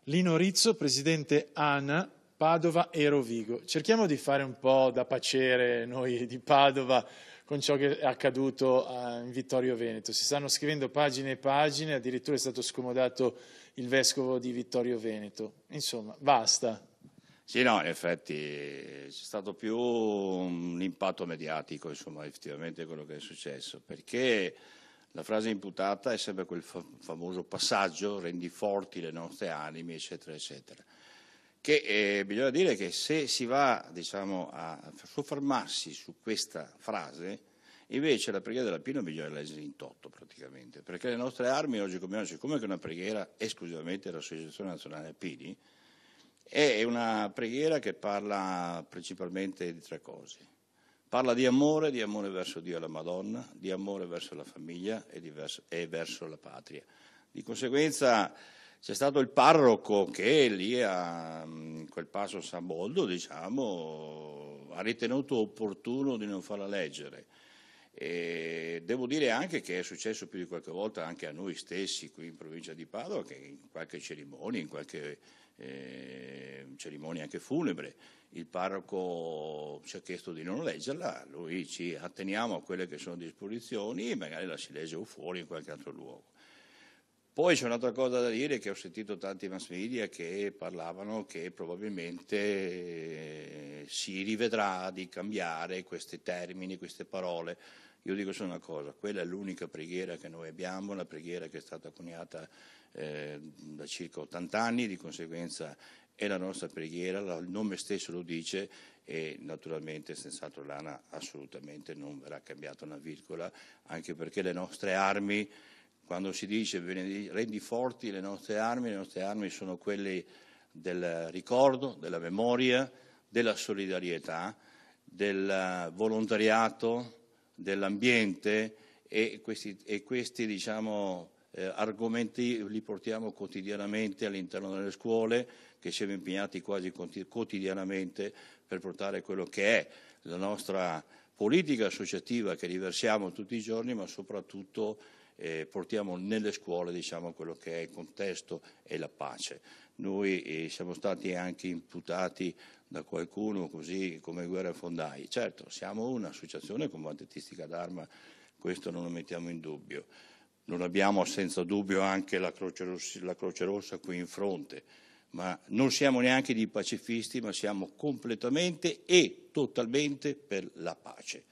Lino Rizzo, presidente ANA, Padova e Rovigo. Cerchiamo di fare un po' da pacere noi di Padova con ciò che è accaduto in Vittorio Veneto. Si stanno scrivendo pagine e pagine, addirittura è stato scomodato il vescovo di Vittorio Veneto. Insomma, basta. Sì, no, in effetti c'è stato più un impatto mediatico, insomma, effettivamente quello che è successo, perché la frase imputata è sempre quel famoso passaggio, rendi forti le nostre anime, eccetera, eccetera. Che bisogna dire che se si va, diciamo, a soffermarsi su questa frase, invece la preghiera della Pino bisogna leggere in toto praticamente, perché le nostre armi oggi come oggi, siccome è una preghiera esclusivamente dell'Associazione Nazionale Alpini, è una preghiera che parla principalmente di tre cose. Parla di amore verso Dio e la Madonna, di amore verso la famiglia e verso la patria. Di conseguenza c'è stato il parroco che lì in quel passo San Boldo, diciamo, ha ritenuto opportuno di non farla leggere. E devo dire anche che è successo più di qualche volta anche a noi stessi qui in provincia di Padova, che in qualche cerimonia anche funebre, il parroco ci ha chiesto di non leggerla, noi ci atteniamo a quelle che sono disposizioni e magari la si legge o fuori in qualche altro luogo. Poi c'è un'altra cosa da dire, che ho sentito tanti mass media che parlavano che probabilmente si rivedrà di cambiare questi termini, queste parole. Io dico solo una cosa, quella è l'unica preghiera che noi abbiamo, una preghiera che è stata coniata da circa 80 anni, di conseguenza è la nostra preghiera, il nome stesso lo dice e naturalmente senz'altro l'ANA assolutamente non verrà cambiata una virgola, anche perché le nostre armi, quando si dice rendi forti le nostre armi sono quelle del ricordo, della memoria, della solidarietà, del volontariato, dell'ambiente e questi diciamo, argomenti li portiamo quotidianamente all'interno delle scuole, che siamo impegnati quasi quotidianamente per portare quello che è la nostra politica associativa che riversiamo tutti i giorni, ma soprattutto portiamo nelle scuole diciamo, quello che è il contesto e la pace. Noi siamo stati anche imputati da qualcuno così come guerrafondai. Certo, siamo un'associazione combattentistica d'arma, questo non lo mettiamo in dubbio. Non abbiamo senza dubbio anche la Croce Rossa qui in fronte, ma non siamo neanche dei pacifisti, ma siamo completamente e totalmente per la pace.